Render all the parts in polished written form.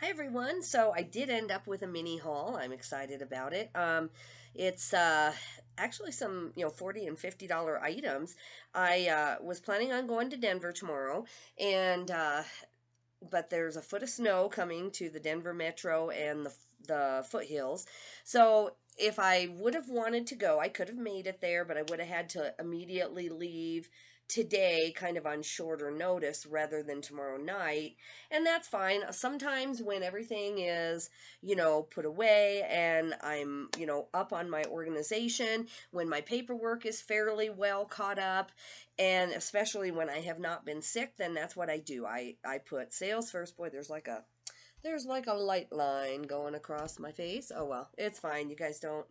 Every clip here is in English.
Hi everyone. So I did end up with a mini haul. I'm excited about it. It's actually some, $40 and $50 items. I was planning on going to Denver tomorrow, and but there's a foot of snow coming to the Denver metro and the foothills. So if I would have wanted to go, I could have made it there, but I would have had to immediately leave today, kind of on shorter notice rather than tomorrow night. And that's fine. Sometimes when everything is, put away and I'm, up on my organization, when my paperwork is fairly well caught up, and especially when I have not been sick, then that's what I do. I put sales first. Boy, there's like a light line going across my face. Oh well, it's fine. You guys don't.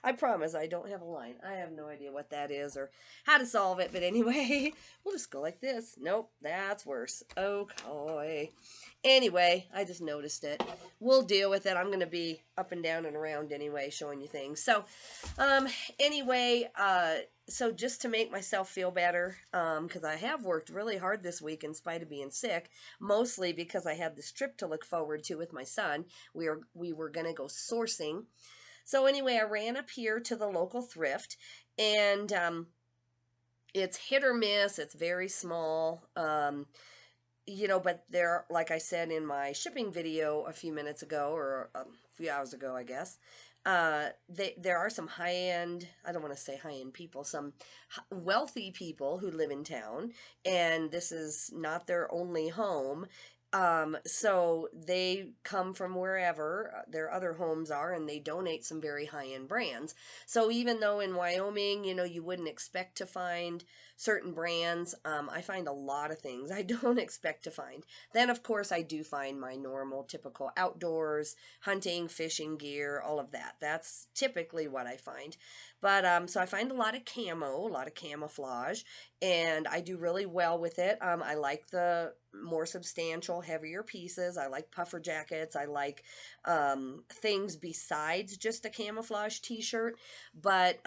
I promise I don't have a line. I have no idea what that is or how to solve it. But anyway, we'll just go like this. Nope, that's worse. Okay. Anyway, I just noticed it. We'll deal with it. I'm going to be up and down and around anyway, showing you things. So, um, anyway, so just to make myself feel better, because I have worked really hard this week in spite of being sick, mostly because I had this trip to look forward to with my son. We were going to go sourcing. So anyway, I ran up here to the local thrift, and it's hit or miss. It's very small. But there, like I said in my shipping video a few minutes ago, or a few hours ago, I guess, there are some high end, I don't want to say high end people, some wealthy people who live in town, and this is not their only home. So they come from wherever their other homes are, and they donate some very high end brands. So even though in Wyoming, you wouldn't expect to find certain brands, I find a lot of things I don't expect to find. Then, of course, I do find my normal, typical outdoors, hunting, fishing gear, all of that. That's typically what I find. But so I find a lot of camo, a lot of camouflage, and I do really well with it. I like the more substantial, heavier pieces. I like puffer jackets. I like things besides just a camouflage t-shirt. But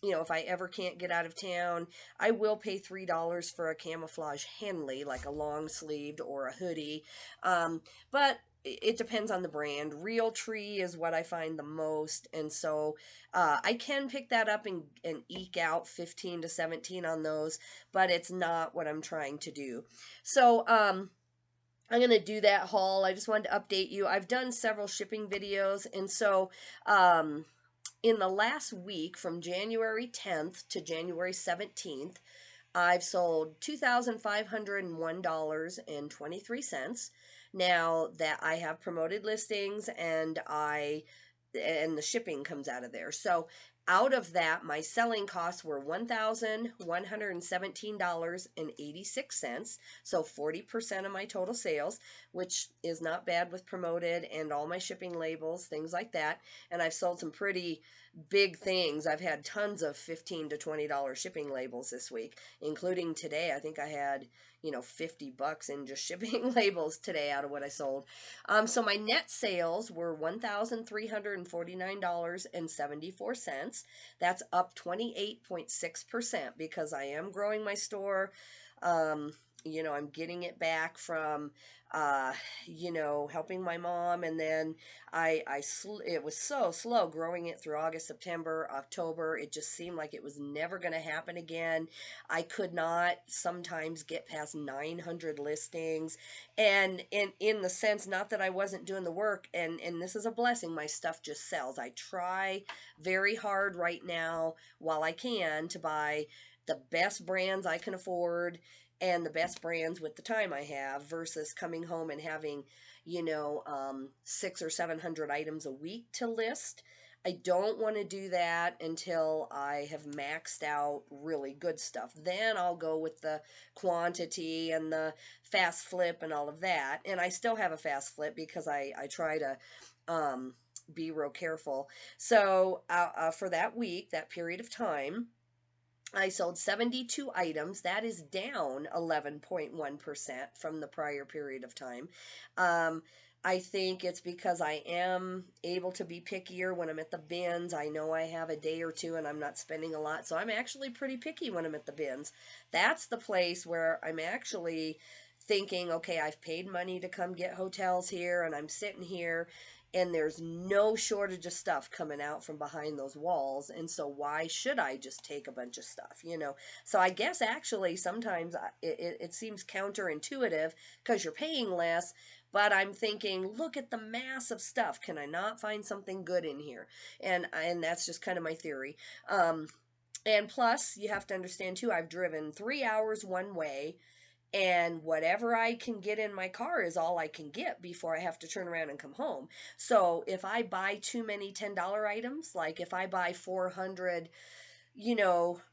if I ever can't get out of town, I will pay $3 for a camouflage Henley, like a long sleeved or a hoodie. But it depends on the brand. Real Tree is what I find the most, and so I can pick that up and eke out 15 to 17 on those, but it's not what I'm trying to do. So I'm going to do that haul. I just wanted to update you. I've done several shipping videos, and so in the last week from January 10th to January 17th, I've sold $2,501.23. Now that I have promoted listings and the shipping comes out of there. So out of that, my selling costs were $1,117.86. So 40% of my total sales, which is not bad with promoted and all my shipping labels, things like that. And I've sold some pretty big things. I've had tons of $15 to $20 shipping labels this week, including today. I think I had, $50 in just shipping labels today out of what I sold. So my net sales were $1,349.74. That's up 28.6% because I am growing my store. Um, I'm getting it back from, helping my mom, and then it was so slow growing it through August, September, October. It just seemed like it was never going to happen again. I could not sometimes get past 900 listings, and in the sense, not that I wasn't doing the work, and this is a blessing, my stuff just sells. I try very hard right now while I can to buy the best brands I can afford and the best brands with the time I have versus coming home and having, 600 or 700 items a week to list. I don't want to do that until I have maxed out really good stuff. Then I'll go with the quantity and the fast flip and all of that. And I still have a fast flip because I try to be real careful. So for that week, that period of time, I sold 72 items. That is down 11.1% from the prior period of time. Um, I think it's because I am able to be pickier when I'm at the bins. I know I have a day or two and I'm not spending a lot, so I'm actually pretty picky when I'm at the bins. That's the place where I'm actually thinking, okay, I've paid money to come get hotels here, and I'm sitting here, and there's no shortage of stuff coming out from behind those walls. And so why should I just take a bunch of stuff, you know? So I guess actually sometimes it seems counterintuitive because you're paying less, but I'm thinking, look at the mass of stuff. Can I not find something good in here? And that's just kind of my theory. And plus, you have to understand too, I've driven 3 hours one way, and whatever I can get in my car is all I can get before I have to turn around and come home. So if I buy too many $10 items, like if I buy 400,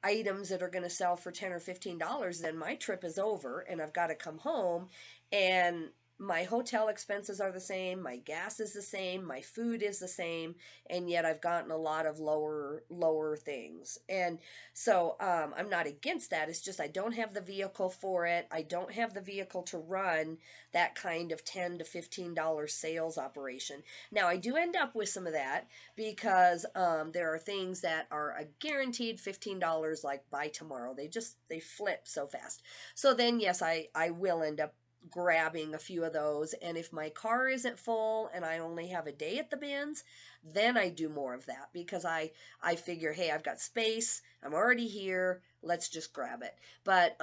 items that are going to sell for 10 or $15, then my trip is over and I've got to come home, and my hotel expenses are the same, my gas is the same, my food is the same, and yet I've gotten a lot of lower things. And so I'm not against that. It's just I don't have the vehicle for it. I don't have the vehicle to run that kind of $10 to $15 sales operation. Now I do end up with some of that because there are things that are a guaranteed $15, like by tomorrow. They flip so fast. So then yes, I will end up grabbing a few of those. And if my car isn't full and I only have a day at the bins, then I do more of that because I figure, hey, I've got space, I'm already here, let's just grab it. But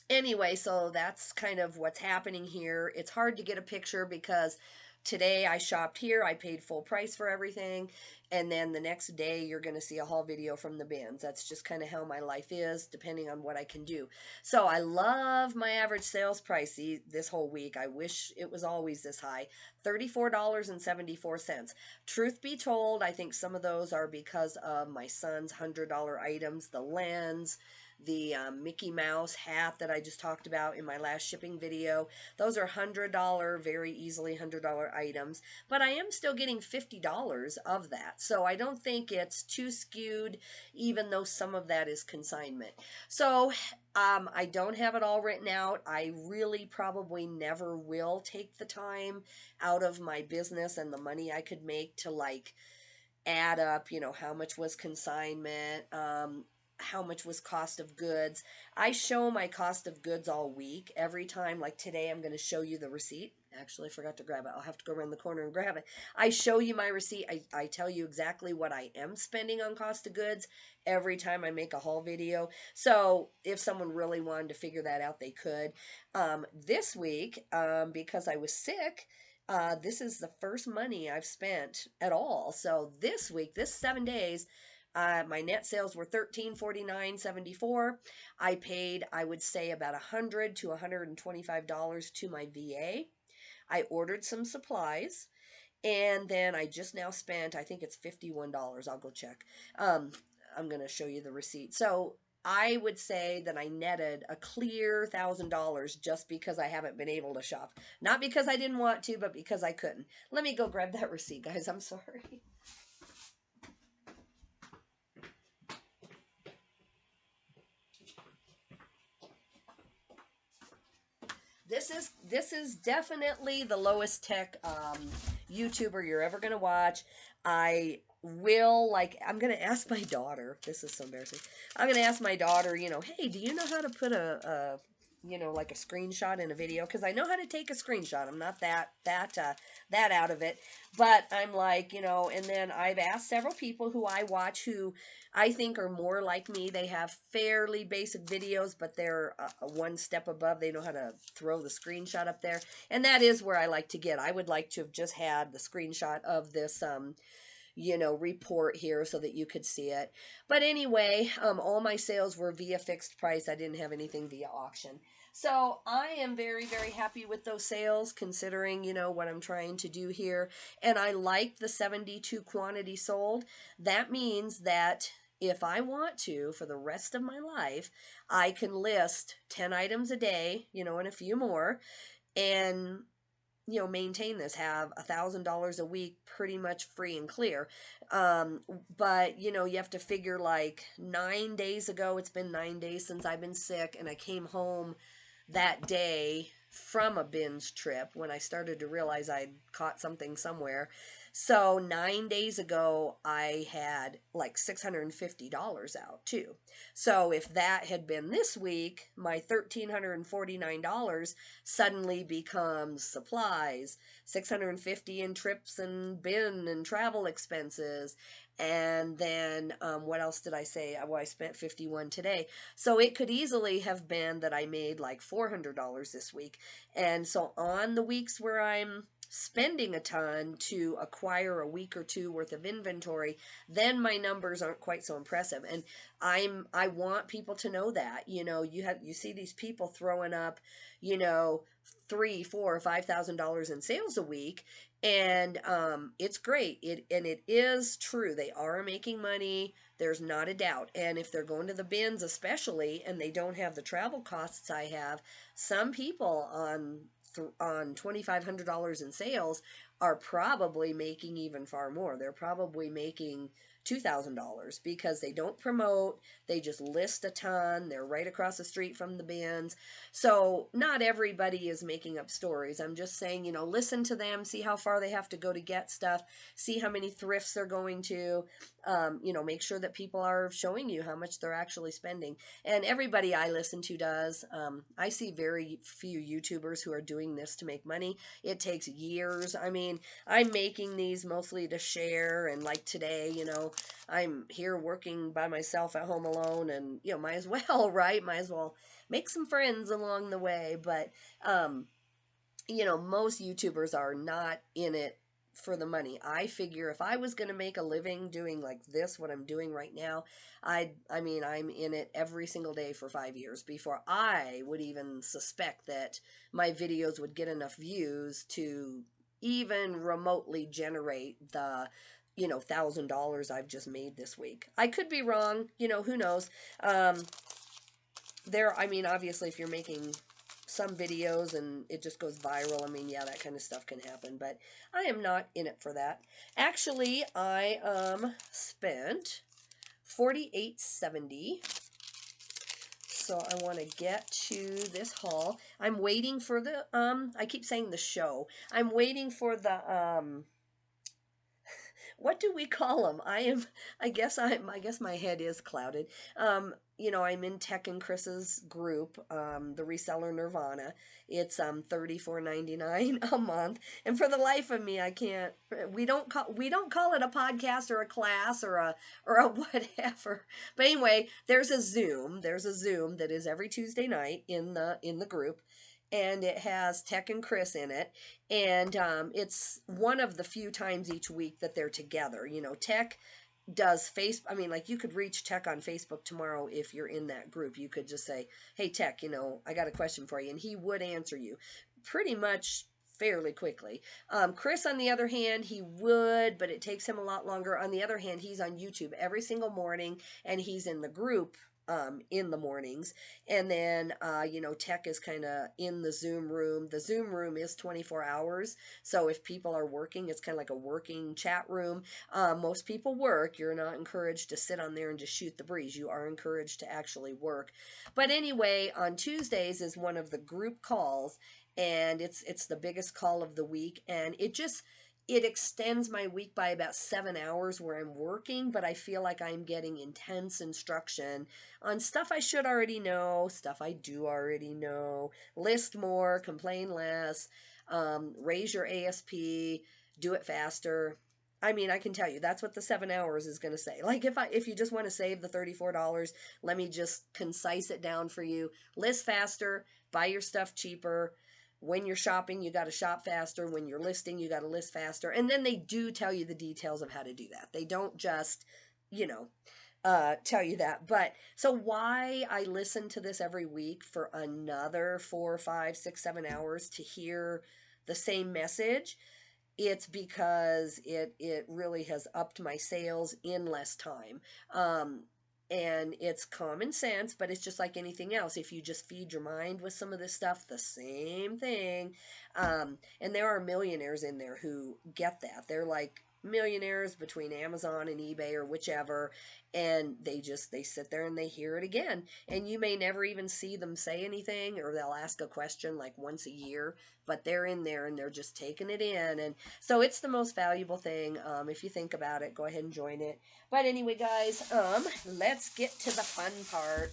anyway, so that's kind of what's happening here. It's hard to get a picture because today I shopped here, I paid full price for everything, and then the next day you're going to see a haul video from the bins. That's just kind of how my life is, depending on what I can do. So I love my average sales price this whole week. I wish it was always this high, $34.74. Truth be told, I think some of those are because of my son's $100 items, the lens, the Mickey Mouse hat that I just talked about in my last shipping video. Those are $100, very easily $100 items, but I am still getting $50 of that. So I don't think it's too skewed, even though some of that is consignment. So I don't have it all written out. I really probably never will take the time out of my business and the money I could make to like add up, how much was consignment, how much was cost of goods. I show my cost of goods all week. Every time, like today, I'm going to show you the receipt. Actually, I forgot to grab it. I'll have to go around the corner and grab it. I show you my receipt. I tell you exactly what I am spending on cost of goods every time I make a haul video. So if someone really wanted to figure that out, they could. This week, because I was sick, this is the first money I've spent at all. So this week, this 7 days, my net sales were $1349.74. I paid, I would say, about $100 to $125 to my VA. I ordered some supplies, and then I just now spent, I think it's $51. I'll go check. I'm going to show you the receipt. So I would say that I netted a clear $1,000 just because I haven't been able to shop. Not because I didn't want to, but because I couldn't. Let me go grab that receipt, guys. I'm sorry. This is definitely the lowest tech YouTuber you're ever gonna watch. I will I'm gonna ask my daughter. This is so embarrassing. I'm gonna ask my daughter. Hey, do you know how to put like a screenshot in a video? Because I know how to take a screenshot. I'm not that out of it, but I'm like, and then I've asked several people who I watch who I think are more like me. They have fairly basic videos, but they're one step above. They know how to throw the screenshot up there. And that is where I like to get. I would like to have just had the screenshot of this, report here so that you could see it. But anyway, all my sales were via fixed price. I didn't have anything via auction. So I am very, very happy with those sales considering, what I'm trying to do here. And I like the 72 quantity sold. That means that if I want to, for the rest of my life, I can list 10 items a day, and a few more, and maintain this, have $1,000 a week pretty much free and clear. But you have to figure like 9 days ago, it's been 9 days since I've been sick, and I came home that day from a binge trip when I started to realize I'd caught something somewhere. So 9 days ago, I had like $650 out too. So if that had been this week, my $1,349 suddenly becomes supplies, 650 in trips and bin and travel expenses. And then what else did I say? Well, I spent 51 today. So it could easily have been that I made like $400 this week. And so on the weeks where I'm spending a ton to acquire a week or two worth of inventory, then my numbers aren't quite so impressive. And I want people to know that, you see these people throwing up, you know, three, four, $5,000 in sales a week, and it's great. It is true. They are making money. There's not a doubt. And if they're going to the bins, especially, and they don't have the travel costs I have, some people on $2,500 in sales are probably making even far more. They're probably making $2,000 because they don't promote, they just list a ton, they're right across the street from the bins. So, not everybody is making up stories. I'm just saying, listen to them, see how far they have to go to get stuff, see how many thrifts they're going to, make sure that people are showing you how much they're actually spending. And everybody I listen to does. I see very few YouTubers who are doing this to make money. It takes years. I mean, I'm making these mostly to share, and like today, I'm here working by myself at home alone, and might as well, right? Might as well make some friends along the way. But most YouTubers are not in it for the money. I figure if I was going to make a living doing like this, what I'm doing right now, I mean, I'm in it every single day for 5 years before I would even suspect that my videos would get enough views to even remotely generate the $1,000 I've just made this week. I could be wrong, who knows. I mean, obviously, if you're making some videos and it just goes viral, I mean, yeah, that kind of stuff can happen, but I am not in it for that. Actually, I spent 48.70. So I want to get to this haul. I'm waiting for the I keep saying the show. I'm waiting for the what do we call them? I guess my head is clouded. I'm in Tech and Chris's group, the reseller Nirvana. It's $34.99 a month, and for the life of me, I can't. We don't call it a podcast or a class or a whatever. But anyway, there's a Zoom. There's a Zoom that is every Tuesday night in the group, and it has Tech and Chris in it, and it's one of the few times each week that they're together. Tech does I mean, like, you could reach Tech on Facebook tomorrow if you're in that group. You could just say, hey, Tech, I got a question for you, and he would answer you pretty much fairly quickly. Chris, on the other hand, he would, but it takes him a lot longer. On the other hand, he's on YouTube every single morning, and he's in the group in the mornings. And then, Tech is kind of in the Zoom room. The Zoom room is 24 hours. So if people are working, it's kind of like a working chat room. Most people work. You're not encouraged to sit on there and just shoot the breeze. You are encouraged to actually work. But anyway, on Tuesdays is one of the group calls, and it's the biggest call of the week, and it extends my week by about 7 hours where I'm working, but I feel like I'm getting intense instruction on stuff I should already know, stuff I do already know, list more, complain less, raise your ASP, do it faster. I mean, I can tell you that's what the 7 hours is going to say. Like, if you just want to save the $34, let me just concise it down for you. List faster, buy your stuff cheaper. When you're shopping, you got to shop faster. When you're listing, you got to list faster. And then they do tell you the details of how to do that. They don't just, you know, tell you that. But so why I listen to this every week for another 4, 5, 6, 7 hours to hear the same message, it's because it really has upped my sales in less time. And it's common sense, but it's just like anything else. If you just feed your mind with some of this stuff, the same thing. And there are millionaires in there who get that. They're like millionaires between Amazon and eBay or whichever, and they sit there and they hear it again. And you may never even see them say anything, or they'll ask a question like once a year, but they're in there and they're just taking it in. And so it's the most valuable thing. If you think about it, go ahead and join it. But anyway, guys, let's get to the fun part.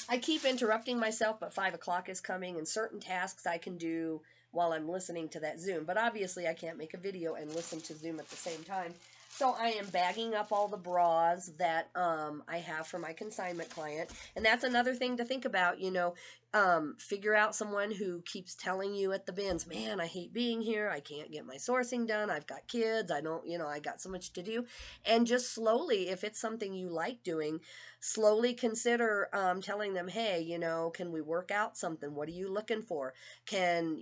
I keep interrupting myself, but 5 o'clock is coming, and certain tasks I can do while I'm listening to that Zoom. But obviously, I can't make a video and listen to Zoom at the same time. So I am bagging up all the bras that I have for my consignment client. And that's another thing to think about, figure out someone who keeps telling you at the bins, man, I hate being here. I can't get my sourcing done. I've got kids. I don't, I got so much to do. And just slowly, if it's something you like doing, slowly consider telling them, hey, can we work out something? What are you looking for? Can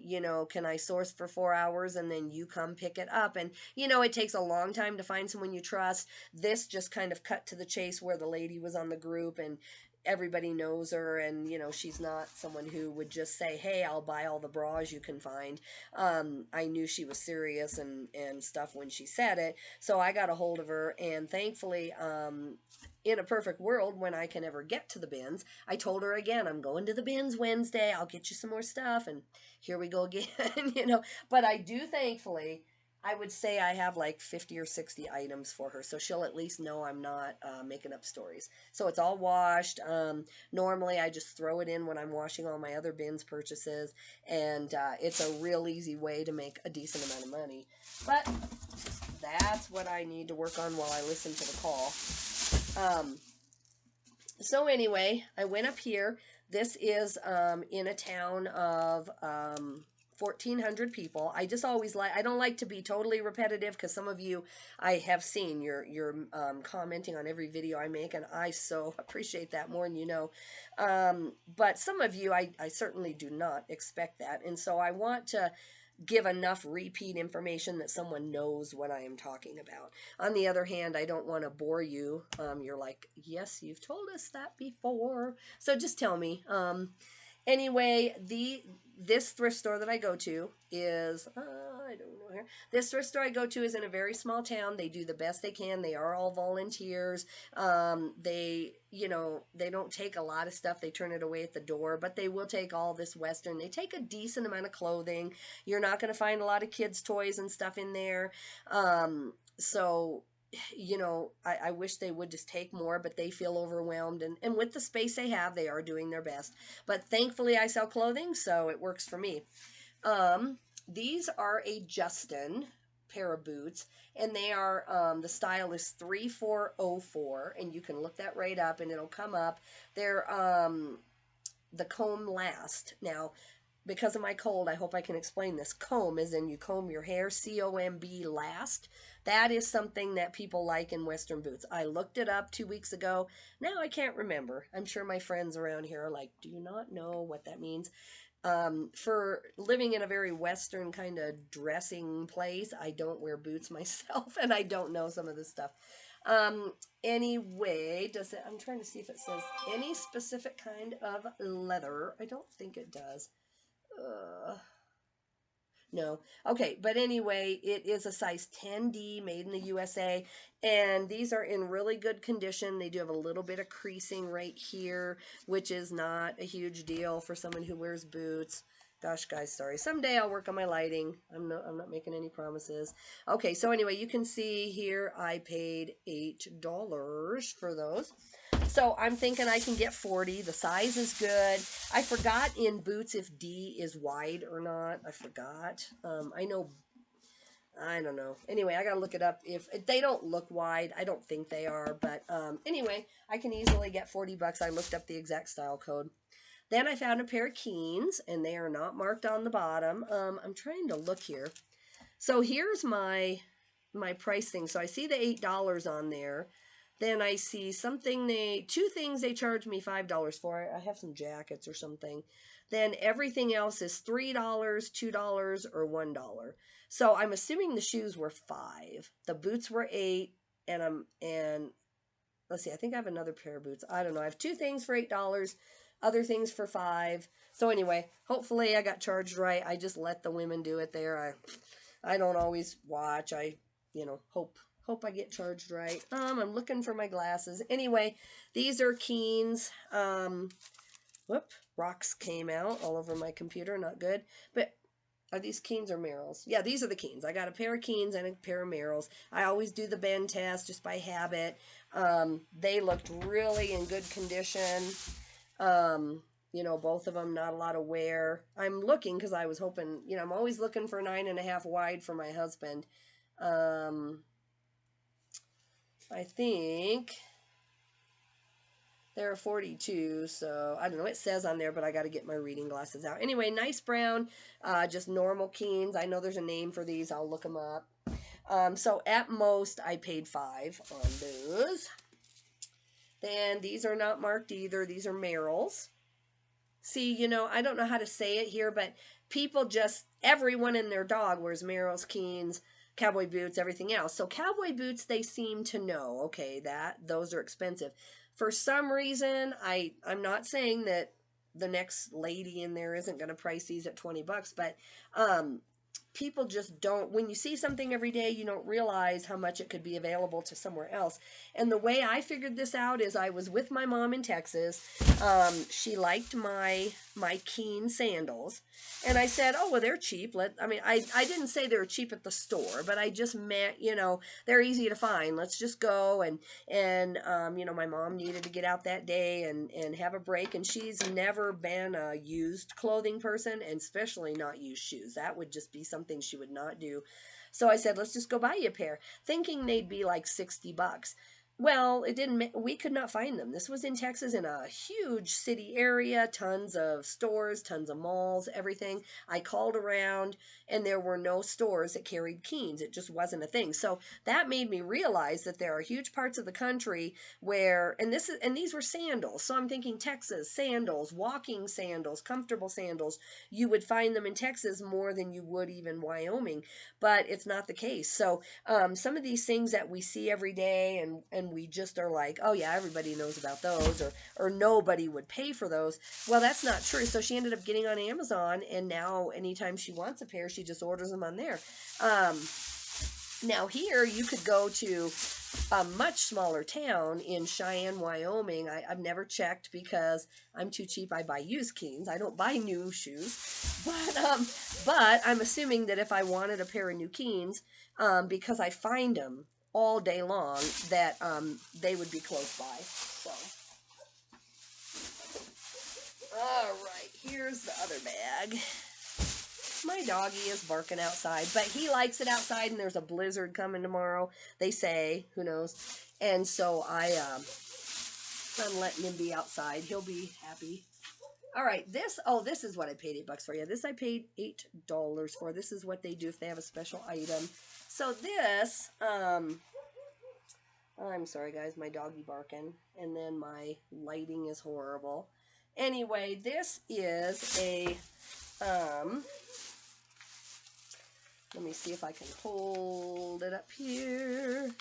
I source for 4 hours and then you come pick it up? And, it takes a long time to find someone you trust. This just kind of cut to the chase where the lady was on the group and everybody knows her, and she's not someone who would just say, hey, I'll buy all the bras you can find. I knew she was serious and stuff when she said it, so I got a hold of her, and thankfully, in a perfect world, when I can ever get to the bins, I told her again, I'm going to the bins Wednesday, I'll get you some more stuff, and here we go again. But I do, thankfully, I would say I have like 50 or 60 items for her, so she'll at least know I'm not making up stories. So it's all washed. Normally, I just throw it in when I'm washing all my other bins purchases, and it's a real easy way to make a decent amount of money. But that's what I need to work on while I listen to the call. So anyway, I went up here. This is in a town of 1,400 people. I just always I don't like to be totally repetitive, because some of you I have seen you're commenting on every video I make, and I so appreciate that more than you know. But some of you I certainly do not expect that, and so I want to give enough repeat information that someone knows what I am talking about. On the other hand, I don't want to bore you. You're like, yes, you've told us that before, so just tell me. Anyway, this thrift store that I go to is I don't know here. This thrift store I go to is in a very small town. They do the best they can. They are all volunteers. They don't take a lot of stuff. They turn it away at the door, but they will take all this Western. They take a decent amount of clothing. You're not going to find a lot of kids' toys and stuff in there. So I wish they would just take more, but they feel overwhelmed. And with the space they have, they are doing their best. But thankfully, I sell clothing, so it works for me. These are a Justin pair of boots, and they are, the style is 3404, and you can look that right up, and it'll come up. They're the comb last. Now, because of my cold, I hope I can explain this. Comb is in you comb your hair, COMB last. That is something that people like in Western boots. I looked it up 2 weeks ago. Now I can't remember. I'm sure my friends around here are like, do you not know what that means? For living in a very Western kind of dressing place, I don't wear boots myself, and I don't know some of this stuff. Anyway, I'm trying to see if it says any specific kind of leather. I don't think it does. No. Okay, but anyway, it is a size 10D, made in the USA, and these are in really good condition. They do have a little bit of creasing right here, which is not a huge deal for someone who wears boots. Gosh, guys, sorry. Someday I'll work on my lighting. I'm not making any promises. Okay, so anyway, you can see here I paid $8 for those. So I'm thinking I can get 40. The size is good. I forgot in boots if D is wide or not. I forgot. I don't know. Anyway, I gotta look it up. If they don't look wide, I don't think they are. But anyway, I can easily get $40. I looked up the exact style code. Then I found a pair of Keens, and they are not marked on the bottom. I'm trying to look here. So here's my price thing. So I see the $8 on there. Then I see two things they charge me $5 for. I have some jackets or something. Then everything else is $3, $2, or $1. So I'm assuming the shoes were $5. The boots were $8, and let's see, I think I have another pair of boots. I don't know. I have two things for $8, other things for $5. So anyway, hopefully I got charged right. I just let the women do it there. I don't always watch. I, hope I get charged right. I'm looking for my glasses. Anyway, these are Keens. Whoop, rocks came out all over my computer. Not good. But are these Keens or Merrills? Yeah, these are the Keens. I got a pair of Keens and a pair of Merrills. I always do the bend test just by habit. They looked really in good condition. Um, both of them, not a lot of wear. I'm looking because I was hoping, I'm always looking for 9.5 wide for my husband. Um, I think they're 42, so I don't know. It says on there, but I got to get my reading glasses out. Anyway, nice brown, just normal Keens. I know there's a name for these. I'll look them up. So at most, I paid $5 on those. Then these are not marked either. These are Merrills. See, I don't know how to say it here, but people just, everyone and their dog wears Merrill's, Keens, cowboy boots, everything else. So cowboy boots, they seem to know, okay, that those are expensive. For some reason, I'm not saying that the next lady in there isn't going to price these at $20, but people just don't, when you see something every day, you don't realize how much it could be available to somewhere else. And the way I figured this out is I was with my mom in Texas. She liked my Keen sandals, and I said, oh well, they're cheap. I didn't say they were cheap at the store, but I just meant, they're easy to find. Let's just go. And my mom needed to get out that day and have a break, and she's never been a used clothing person, and especially not used shoes. That would just be something she would not do. So I said, let's just go buy you a pair, thinking they'd be like $60. Well, it didn't. We could not find them. This was in Texas, in a huge city area, tons of stores, tons of malls, everything. I called around, and there were no stores that carried Keens. It just wasn't a thing. So that made me realize that there are huge parts of the country where, and these were sandals. So I'm thinking Texas, sandals, walking sandals, comfortable sandals. You would find them in Texas more than you would even Wyoming, but it's not the case. So some of these things that we see every day, and we just are like, oh yeah, everybody knows about those, or nobody would pay for those. Well, that's not true. So she ended up getting on Amazon, and now anytime she wants a pair, she just orders them on there. Now here you could go to a much smaller town in Cheyenne, Wyoming. I've never checked because I'm too cheap. I buy used Keens. I don't buy new shoes. But I'm assuming that if I wanted a pair of new Keens, because I find them all day long, that they would be close by. So, all right, here's the other bag. My doggy is barking outside, but he likes it outside, and there's a blizzard coming tomorrow, they say. Who knows? And so I'm letting him be outside. He'll be happy. All right, this is what I paid $8 for. Yeah, this I paid $8 for. This is what they do if they have a special item. So this, I'm sorry guys, my doggy barking, and then my lighting is horrible. Anyway, this is a, let me see if I can hold it up here.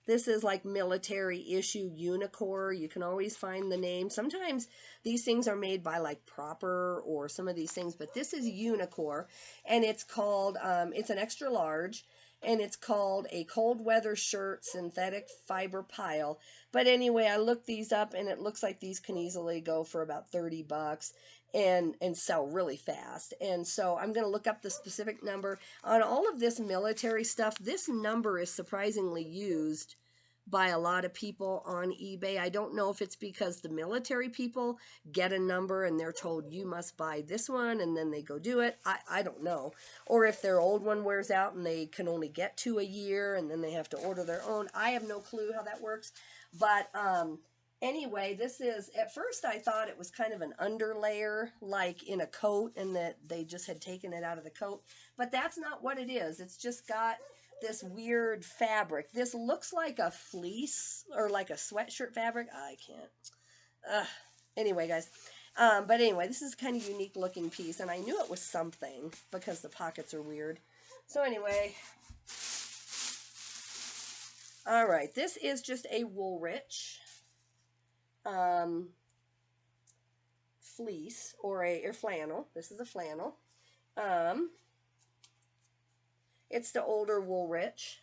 This is like military issue Unicore. You can always find the name. Sometimes these things are made by like Proper or some of these things, but this is Unicore, and it's called, it's an extra large, and it's called a cold weather shirt synthetic fiber pile. But anyway, I looked these up, and it looks like these can easily go for about $30 and sell really fast. And so I'm going to look up the specific number on all of this military stuff. This number is surprisingly used by a lot of people on eBay. I don't know if it's because the military people get a number and they're told you must buy this one, and then they go do it. I don't know. Or if their old one wears out and they can only get 2 a year, and then they have to order their own. I have no clue how that works. But anyway, this is, at first I thought it was kind of an underlayer, like in a coat, and that they just had taken it out of the coat. But that's not what it is. It's just got this weird fabric. This looks like a fleece or like a sweatshirt fabric. I can't. Anyway, guys. But anyway, this is kind of unique looking piece, and I knew it was something because the pockets are weird. So anyway, all right, this is just a Woolrich fleece or flannel. This is a flannel. It's the older Woolrich.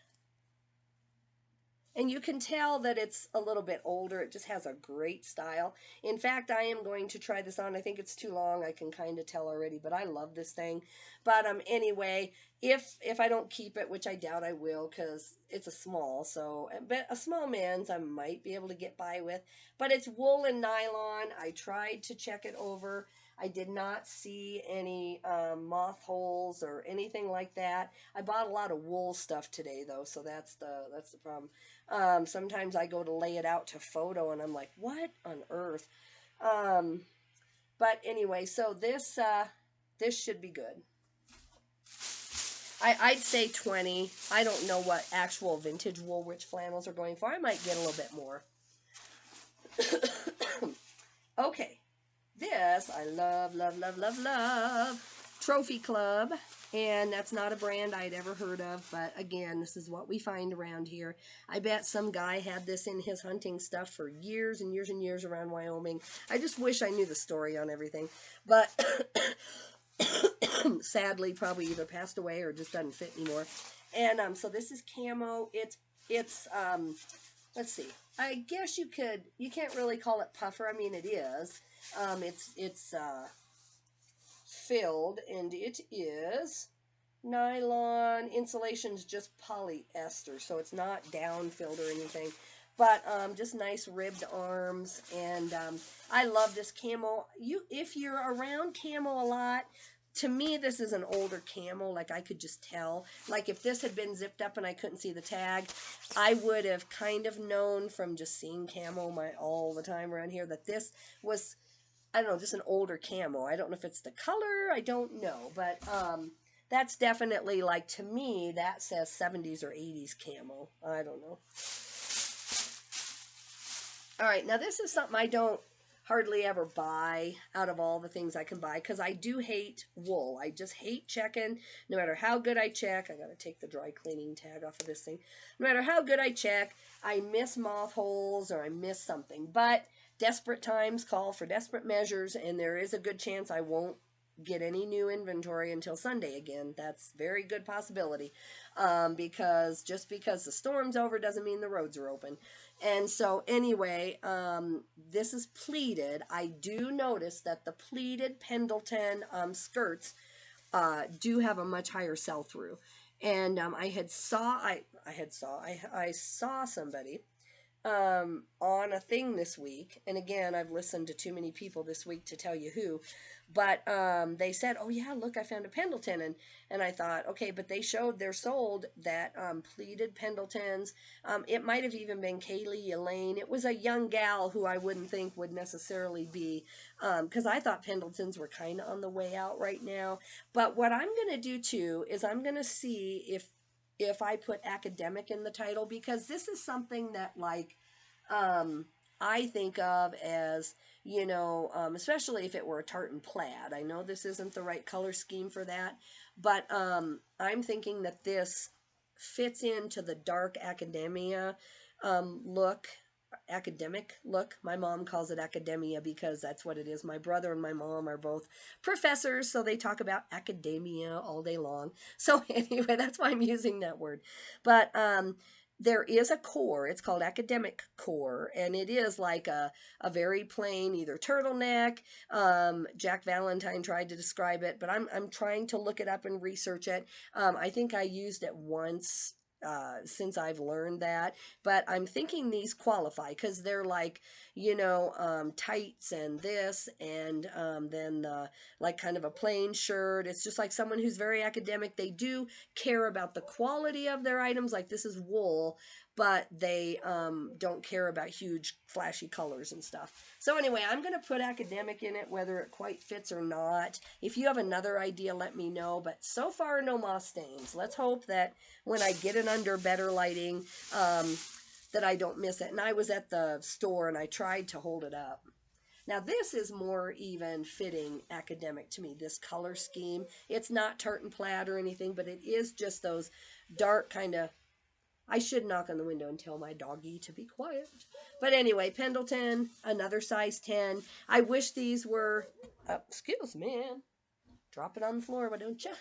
And you can tell that it's a little bit older. It just has a great style. In fact, I am going to try this on. I think it's too long. I can kind of tell already, but I love this thing. But anyway, if I don't keep it, which I doubt I will, because it's a small, so but a small man's I might be able to get by with. But it's wool and nylon. I tried to check it over. I did not see any moth holes or anything like that. I bought a lot of wool stuff today though, so that's the problem. Sometimes I go to lay it out to photo and I'm like, what on earth? Um, but anyway, so this should be good. I'd say 20. I don't know what actual vintage Woolrich flannels are going for. I might get a little bit more. Okay. This I love, love, love, love, love. Trophy Club. And that's not a brand I'd ever heard of, but again, this is what we find around here. I bet some guy had this in his hunting stuff for years and years and years around Wyoming. I just wish I knew the story on everything. But sadly, probably either passed away or just doesn't fit anymore. And so this is camo. It's let's see. I guess you can't really call it puffer. I mean, it is. It's filled, and it is nylon. Insulation's just polyester, so it's not down filled or anything. But just nice ribbed arms, and I love this camo. If you're around camo a lot, to me this is an older camo. Like I could just tell. Like if this had been zipped up and I couldn't see the tag, I would have kind of known from just seeing camo all the time around here that this was, I don't know, just an older camo. I don't know if it's the color, I don't know, but that's definitely, like, to me, that says 70s or 80s camo. I don't know. All right, now this is something I don't hardly ever buy out of all the things I can buy, because I do hate wool. I just hate checking. No matter how good I check, I got to take the dry cleaning tag off of this thing. No matter how good I check, I miss moth holes or I miss something. But desperate times call for desperate measures, and there is a good chance I won't get any new inventory until Sunday again. That's a very good possibility, because just because the storm's over doesn't mean the roads are open. And so anyway, this is pleated. I do notice that the pleated Pendleton skirts do have a much higher sell-through. And I saw somebody on a thing this week, and again, I've listened to too many people this week to tell you who, but they said, oh yeah, look, I found a Pendleton, and I thought, okay, but they showed they're sold that pleated Pendletons. It might have even been Kaylee Elaine. It was a young gal who I wouldn't think would necessarily be, because I thought Pendletons were kind of on the way out right now. But what I'm going to do too is I'm going to see if I put academic in the title, because this is something that, like, I think of as, especially if it were a tartan plaid. I know this isn't the right color scheme for that, but I'm thinking that this fits into the dark academia academic look. My mom calls it academia because that's what it is. My brother and my mom are both professors, so they talk about academia all day long. So anyway, that's why I'm using that word. But there is a core. It's called academic core, and it is like a very plain either turtleneck. Jack Valentine tried to describe it, but I'm trying to look it up and research it. I think I used it once since I've learned that, but I'm thinking these qualify because they're like, tights and this, and then like kind of a plain shirt. It's just like someone who's very academic. They do care about the quality of their items, like this is wool, but they don't care about huge flashy colors and stuff. So anyway, I'm going to put academic in it, whether it quite fits or not. If you have another idea, let me know. But so far, no moth stains. Let's hope that when I get it under better lighting, that I don't miss it. And I was at the store and I tried to hold it up. Now this is more even fitting academic to me, this color scheme. It's not tartan plaid or anything, but it is just those dark kind of, I should knock on the window and tell my doggy to be quiet. But anyway, Pendleton, another size 10. I wish these were, excuse me, drop it on the floor, why don't you?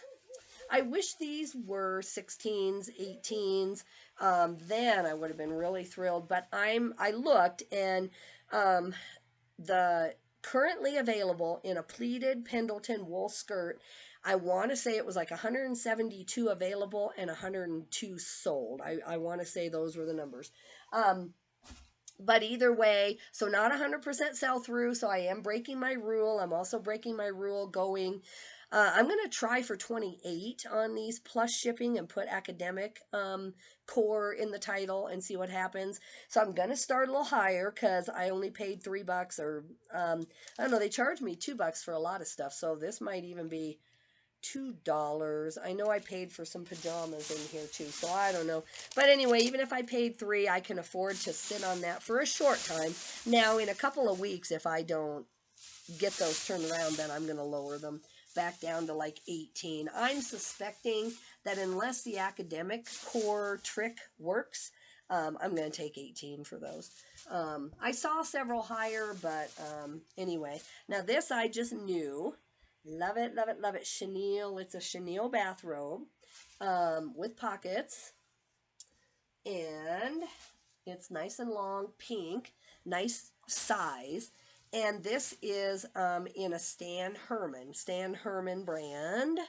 I wish these were 16s, 18s. Then I would have been really thrilled. But I looked, and um, the currently available in a pleated Pendleton wool skirt, I want to say it was like 172 available and 102 sold. I want to say those were the numbers. Um, but either way, so not 100% sell through. So I am breaking my rule. I'm also breaking my rule going. I'm going to try for 28 on these plus shipping and put academic core in the title and see what happens. So I'm going to start a little higher because I only paid $3 or I don't know. They charged me $2 for a lot of stuff. So this might even be $2. I know I paid for some pajamas in here too, so I don't know. But anyway, even if I paid $3, I can afford to sit on that for a short time. Now, in a couple of weeks, if I don't get those turned around, then I'm going to lower them back down to like 18. I'm suspecting that unless the academic core trick works, I'm going to take 18 for those. I saw several higher, but anyway. Now this I just knew. Love it, love it, love it. Chenille. It's a chenille bathrobe with pockets. And it's nice and long, pink, nice size. And this is in a Stan Herman brand.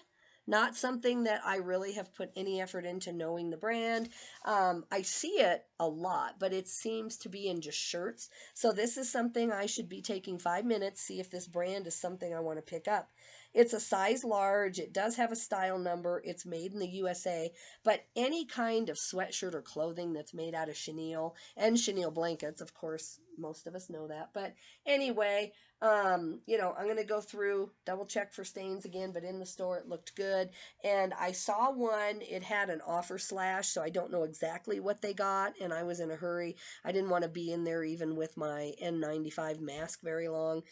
Not something that I really have put any effort into knowing the brand. I see it a lot, but it seems to be in just shirts. So this is something I should be taking 5 minutes, see if this brand is something I want to pick up. It's a size large. It does have a style number. It's made in the USA. But any kind of sweatshirt or clothing that's made out of chenille and chenille blankets, of course, most of us know that. But anyway, I'm going to go through, double check for stains again, but in the store it looked good. And I saw one, it had an offer slash, so I don't know exactly what they got, and I was in a hurry. I didn't want to be in there even with my N95 mask very long.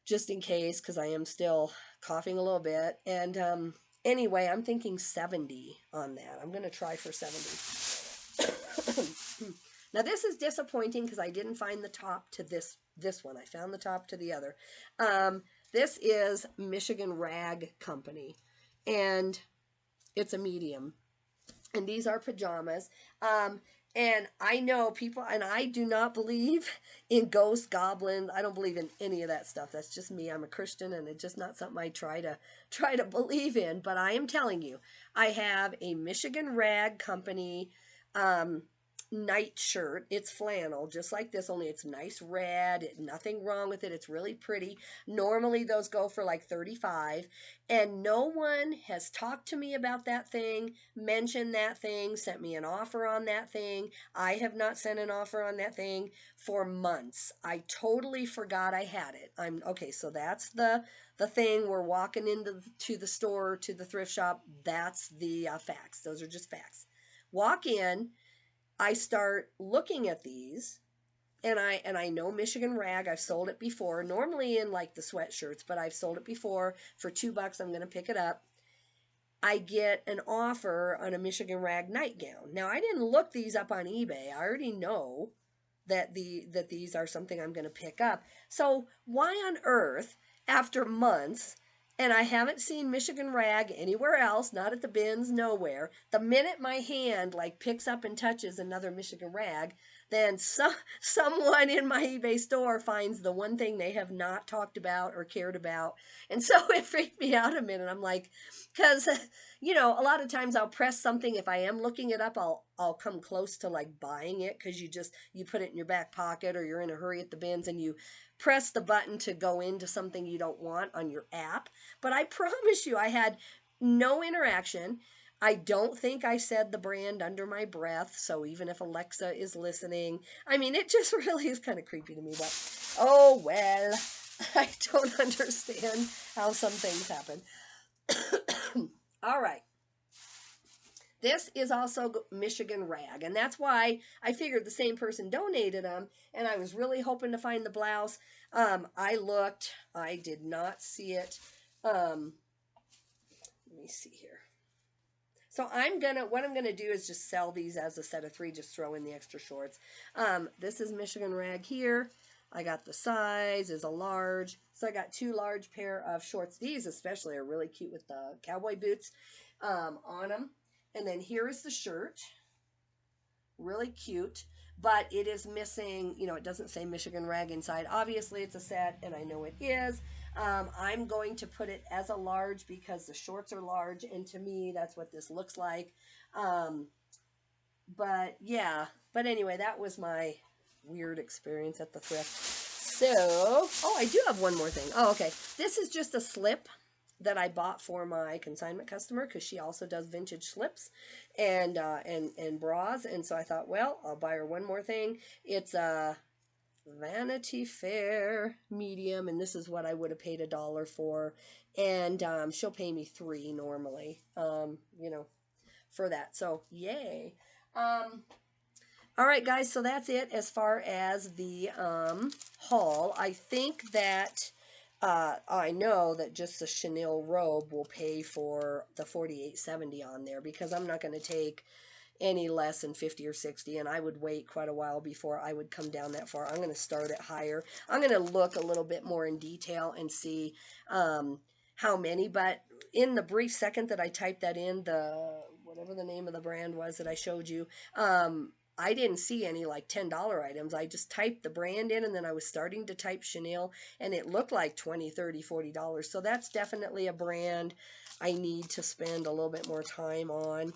Just in case, because I am still coughing a little bit. And anyway, I'm thinking 70 on that. I'm going to try for 70. Now this is disappointing because I didn't find the top to this one. I found the top to the other. This is Michigan Rag Company, and it's a medium. And these are pajamas. And I know people, and I do not believe in ghosts, goblins. I don't believe in any of that stuff. That's just me. I'm a Christian, and it's just not something I try to believe in. But I am telling you, I have a Michigan Rag Company night shirt. It's flannel, just like this, only it's nice red. Nothing wrong with it. It's really pretty. Normally those go for like 35, and no one has talked to me about that thing, mentioned that thing, sent me an offer on that thing. I have not sent an offer on that thing for months. I totally forgot I had it. I'm okay, so that's the thing. We're walking into to the store, to the thrift shop. That's the facts. Those are just facts. Walk in, I start looking at these, and I know Michigan Rag. I've sold it before, normally in like the sweatshirts, but I've sold it before for $2. I'm going to pick it up. I get an offer on a Michigan Rag nightgown. Now I didn't look these up on eBay. I already know that these are something I'm going to pick up. So why on earth, after months, and I haven't seen Michigan Rag anywhere else, not at the bins, nowhere. The minute my hand like picks up and touches another Michigan Rag, then someone in my eBay store finds the one thing they have not talked about or cared about. And so it freaked me out a minute. I'm like, because a lot of times I'll press something. If I am looking it up, I'll come close to like buying it, because you put it in your back pocket, or you're in a hurry at the bins and you press the button to go into something you don't want on your app. But I promise you, I had no interaction. I don't think I said the brand under my breath, so even if Alexa is listening, I mean, it just really is kind of creepy to me. But oh well, I don't understand how some things happen. All right. This is also Michigan Rag, and that's why I figured the same person donated them, and I was really hoping to find the blouse. I looked. I did not see it. Let me see here. So what I'm gonna do is just sell these as a set of 3, just throw in the extra shorts. This is Michigan Rag here. I got the size is a large. So I got 2 large pair of shorts. These especially are really cute with the cowboy boots on them. And then here is the shirt. Really cute. But it is missing, it doesn't say Michigan Rag inside. Obviously, it's a set, and I know it is. I'm going to put it as a large because the shorts are large, and to me, that's what this looks like. Um, but yeah, but anyway, that was my weird experience at the thrift. So, oh, I do have one more thing. Oh, okay. This is just a slip that I bought for my consignment customer because she also does vintage slips and bras, and so I thought, well, I'll buy her one more thing. It's a Vanity Fair medium, and this is what I would have paid $1 for, and she'll pay me $3 normally, for that. So yay. All right, guys, so that's it as far as the haul. I think that I know that just the chenille robe will pay for the $48.70 on there because I'm not going to take any less than 50 or 60, and I would wait quite a while before I would come down that far. I'm going to start it higher. I'm going to look a little bit more in detail and see how many, but in the brief second that I typed that in, the whatever the name of the brand was that I showed you, I didn't see any like $10 items. I just typed the brand in, and then I was starting to type chenille, and it looked like $20, $30, $40. So that's definitely a brand I need to spend a little bit more time on.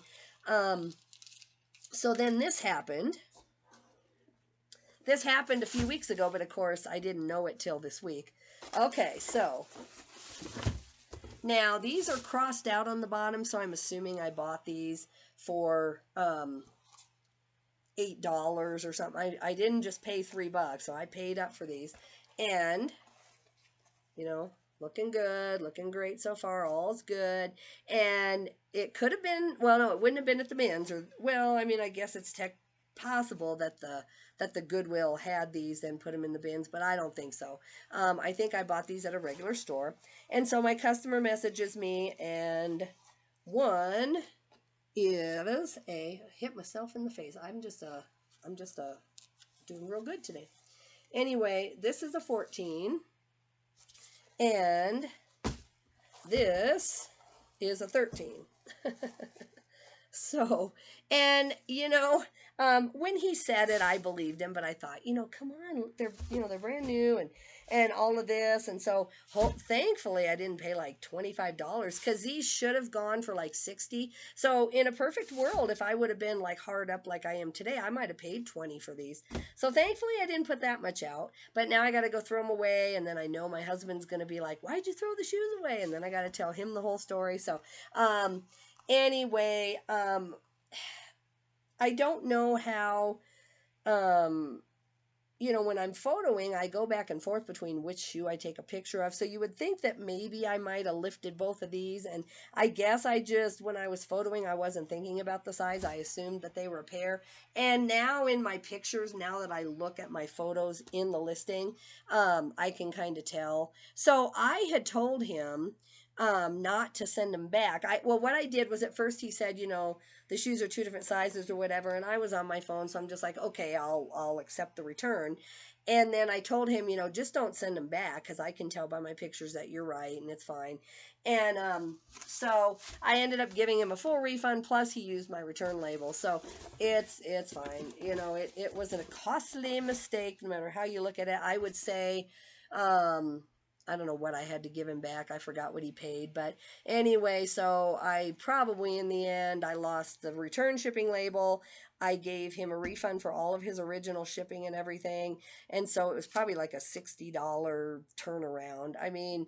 So then this happened. This happened a few weeks ago, but of course I didn't know it till this week. Okay, so now these are crossed out on the bottom, so I'm assuming I bought these for $8 or something. I didn't just pay $3, so I paid up for these. And, looking good, looking great so far, all's good. And it could have been, well, no, it wouldn't have been at the bins, or, well, I mean, I guess it's possible that the Goodwill had these and put them in the bins, but I don't think so. I think I bought these at a regular store. And so my customer messages me, and one is hit myself in the face. I'm just doing real good today. Anyway, this is a 14, and this is a 13. So, and when he said it, I believed him, but I thought, come on, they're brand new and all of this, and so thankfully I didn't pay like $25 because these should have gone for like 60. So in a perfect world, if I would have been like hard up like I am today, I might have paid 20 for these. So thankfully I didn't put that much out, but now I got to go throw them away, and then I know my husband's going to be like, why'd you throw the shoes away? And then I got to tell him the whole story. So, anyway, I don't know how, when I'm photoing, I go back and forth between which shoe I take a picture of. So you would think that maybe I might have lifted both of these. And I guess when I was photoing, I wasn't thinking about the size. I assumed that they were a pair. And now in my pictures, now that I look at my photos in the listing, I can kind of tell. So I had told him not to send them back. What I did was at first he said, the shoes are 2 different sizes or whatever, and I was on my phone, so I'm just like, okay, I'll accept the return. And then I told him, just don't send them back because I can tell by my pictures that you're right and it's fine. And so I ended up giving him a full refund, plus he used my return label, so it's fine. It wasn't a costly mistake, no matter how you look at it. I would say, I don't know what I had to give him back. I forgot what he paid. But anyway, so I probably in the end, I lost the return shipping label. I gave him a refund for all of his original shipping and everything. And so it was probably like a $60 turnaround. I mean,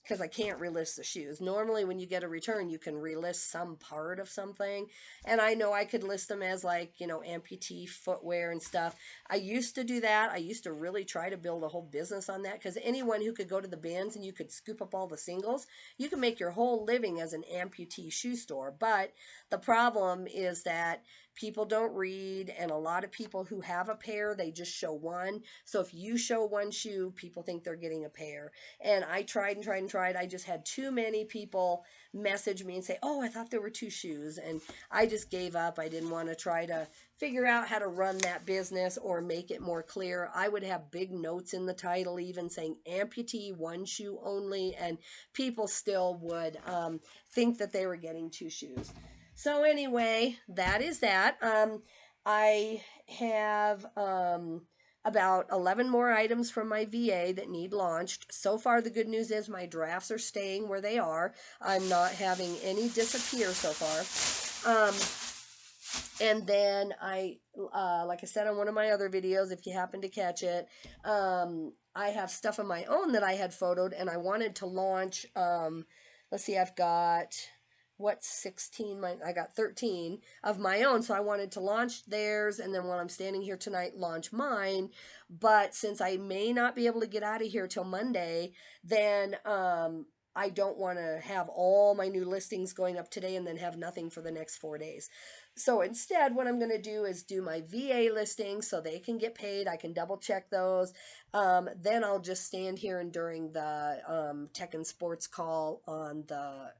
because I can't relist the shoes. Normally when you get a return, you can relist some part of something. And I know I could list them as like, amputee footwear and stuff. I used to do that. I used to really try to build a whole business on that because anyone who could go to the bins and you could scoop up all the singles, you can make your whole living as an amputee shoe store. But the problem is that people don't read, and a lot of people who have a pair, they just show one. So if you show one shoe, people think they're getting a pair. And I tried and tried and tried tried. I just had too many people message me and say, oh, I thought there were two shoes. And I just gave up. I didn't want to try to figure out how to run that business or make it more clear. I would have big notes in the title, even saying amputee, one shoe only, and people still would think that they were getting two shoes. So anyway, that is that. I have about 11 more items from my VA that need launched. So far, the good news is my drafts are staying where they are. I'm not having any disappear so far. And then like I said on one of my other videos, if you happen to catch it, I have stuff of my own that I had photoed, and I wanted to launch. Let's see, I've got what 16? I got 13 of my own, so I wanted to launch theirs, and then while I'm standing here tonight, launch mine. But since I may not be able to get out of here till Monday, then I don't want to have all my new listings going up today and then have nothing for the next 4 days. So instead, what I'm going to do is do my VA listings so they can get paid. I can double check those. Then I'll just stand here, and during the tech and sports call on the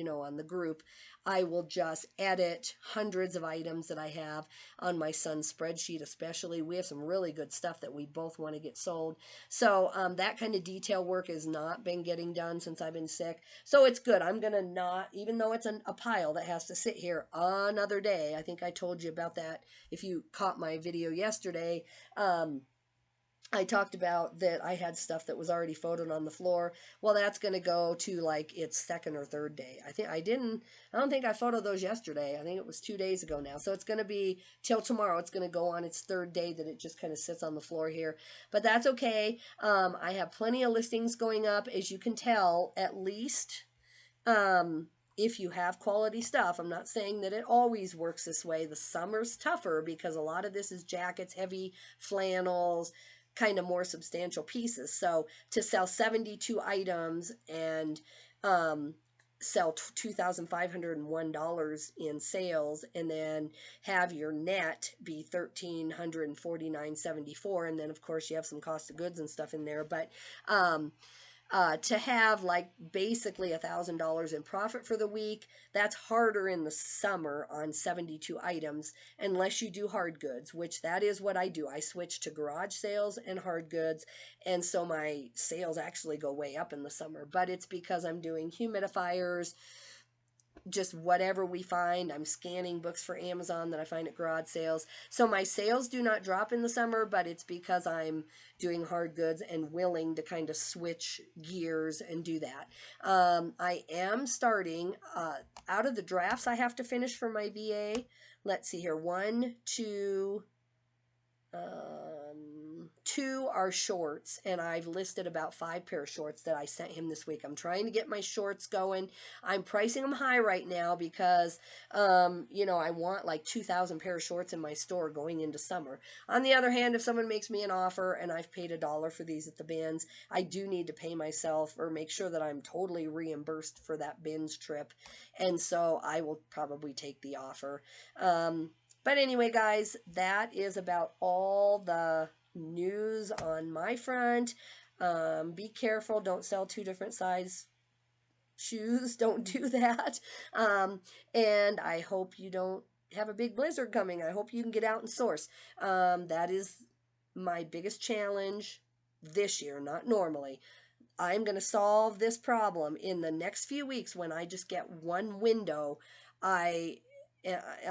on the group, I will just edit hundreds of items that I have on my son's spreadsheet. Especially, we have some really good stuff that we both want to get sold. So that kind of detail work has not been getting done since I've been sick. So it's good. I'm going to not, even though it's a pile that has to sit here another day. I think I told you about that if you caught my video yesterday. I talked about that I had stuff that was already photoed on the floor. Well, that's going to go to like its second or third day. I don't think I photoed those yesterday. I think it was 2 days ago now. So it's going to be till tomorrow. It's going to go on its third day that it just kind of sits on the floor here. But that's okay. I have plenty of listings going up, as you can tell, at least. If you have quality stuff. I'm not saying that it always works this way. The summer's tougher because a lot of this is jackets, heavy flannels, kind of more substantial pieces. So to sell 72 items and sell $2,501 in sales, and then have your net be $1,349.74, and then of course you have some cost of goods and stuff in there, but to have like basically $1,000 in profit for the week, that's harder in the summer on 72 items, unless you do hard goods, which that is what I do. I switch to garage sales and hard goods, and so my sales actually go way up in the summer, but it's because I'm doing humidifiers, just whatever we find. I'm scanning books for Amazon that I find at garage sales. So my sales do not drop in the summer, but it's because I'm doing hard goods and willing to kind of switch gears and do that. I am starting out of the drafts I have to finish for my VA. Let's see here. Two are shorts, and I've listed about 5 pair of shorts that I sent him this week. I'm trying to get my shorts going. I'm pricing them high right now because, I want like 2,000 pair of shorts in my store going into summer. On the other hand, if someone makes me an offer and I've paid $1 for these at the bins, I do need to pay myself or make sure that I'm totally reimbursed for that bins trip. And so I will probably take the offer. But anyway, guys, that is about all the news on my front. Be careful. Don't sell 2 different size shoes. Don't do that. And I hope you don't have a big blizzard coming. I hope you can get out and source. That is my biggest challenge this year, not normally. I'm going to solve this problem in the next few weeks when I just get one window.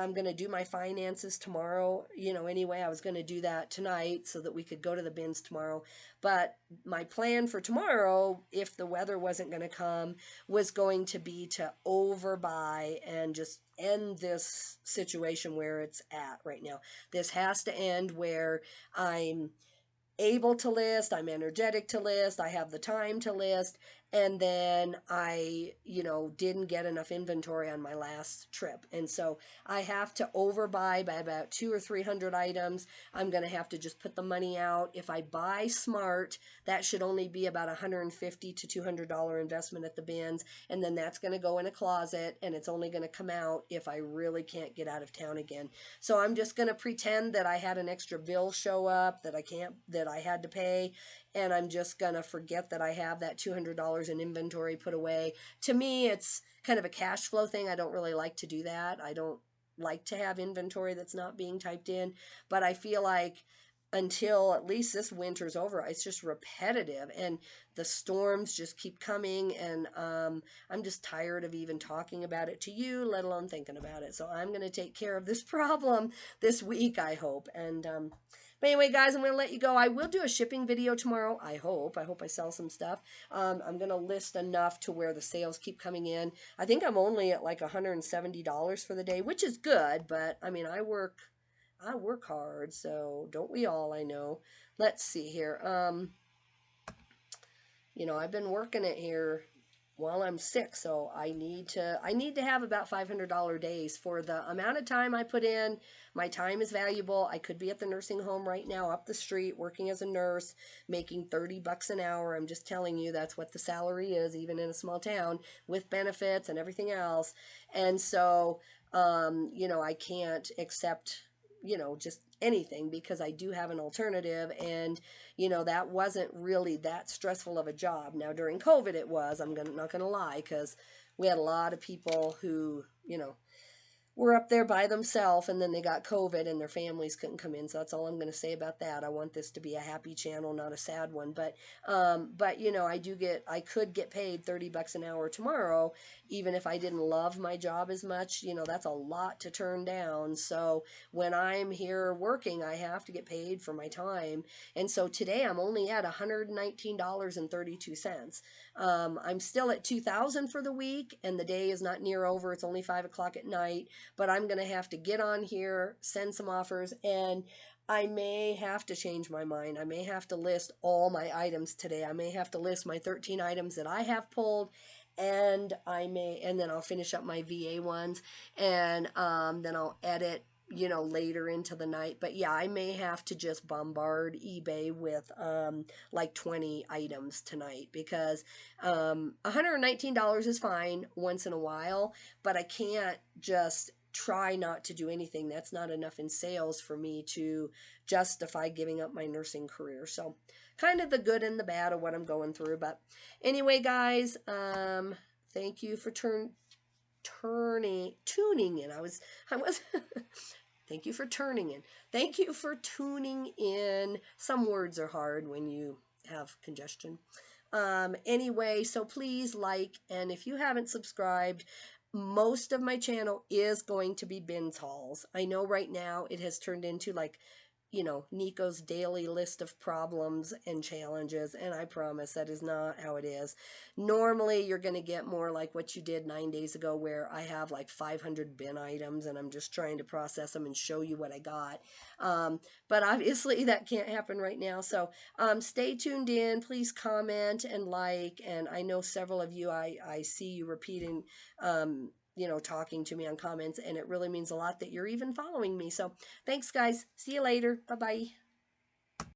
I'm going to do my finances tomorrow. Anyway, I was going to do that tonight so that we could go to the bins tomorrow. But my plan for tomorrow, if the weather wasn't going to come, was going to be to overbuy and just end this situation where it's at right now. This has to end where I'm able to list, I'm energetic to list, I have the time to list, and then I, didn't get enough inventory on my last trip. And so I have to overbuy by about 200 or 300 items. I'm going to have to just put the money out. If I buy smart, that should only be about $150 to $200 investment at the bins. And then that's going to go in a closet, and it's only going to come out if I really can't get out of town again. So I'm just going to pretend that I had an extra bill show up that I had to pay, and I'm just going to forget that I have that $200 in inventory put away. To me, it's kind of a cash flow thing. I don't really like to do that. I don't like to have inventory that's not being typed in, but I feel like until at least this winter's over, it's just repetitive, and the storms just keep coming, and I'm just tired of even talking about it to you, let alone thinking about it. So I'm going to take care of this problem this week, I hope. And but anyway, guys, I'm going to let you go. I will do a shipping video tomorrow. I hope. I sell some stuff. I'm going to list enough to where the sales keep coming in. I think I'm only at like $170 for the day, which is good. But I mean, I work hard, so don't we all, I know. Let's see here. I've been working it here while I'm sick, so I need to have about $500 days for the amount of time I put in. My time is valuable. I could be at the nursing home right now up the street working as a nurse, making $30 an hour. I'm just telling you that's what the salary is, even in a small town, with benefits and everything else. And so, I can't accept just anything because I do have an alternative, and that wasn't really that stressful of a job. Now during COVID it was. Not gonna lie, because we had a lot of people who were up there by themselves, and then they got COVID and their families couldn't come in. So that's all I'm going to say about that. I want this to be a happy channel, not a sad one. But I could get paid $30 an hour tomorrow, even if I didn't love my job as much. That's a lot to turn down. So when I'm here working, I have to get paid for my time. And so today I'm only at $119.32. I'm still at 2,000 for the week, and the day is not near over. It's only 5 o'clock at night, but I'm going to have to get on here, send some offers, and I may have to change my mind. I may have to list all my items today. I may have to list my 13 items that I have pulled, and then I'll finish up my VA ones, and then I'll edit later into the night. But yeah, I may have to just bombard eBay with like 20 items tonight, because $119 is fine once in a while, but I can't just try not to do anything. That's not enough in sales for me to justify giving up my nursing career. So kind of the good and the bad of what I'm going through. But anyway, guys, thank you for tuning in. I was thank you for turning in. Thank you for tuning in. Some words are hard when you have congestion. Anyway, so please like, and if you haven't subscribed, most of my channel is going to be bins hauls. I know right now it has turned into like Nico's daily list of problems and challenges, and I promise that is not how it is. Normally, you're going to get more like what you did 9 days ago, where I have like 500 bin items, and I'm just trying to process them and show you what I got. But obviously, that can't happen right now. So stay tuned in. Please comment and like, and I know several of you, I see you repeating, talking to me on comments, and it really means a lot that you're even following me. So thanks, guys. See you later. Bye bye.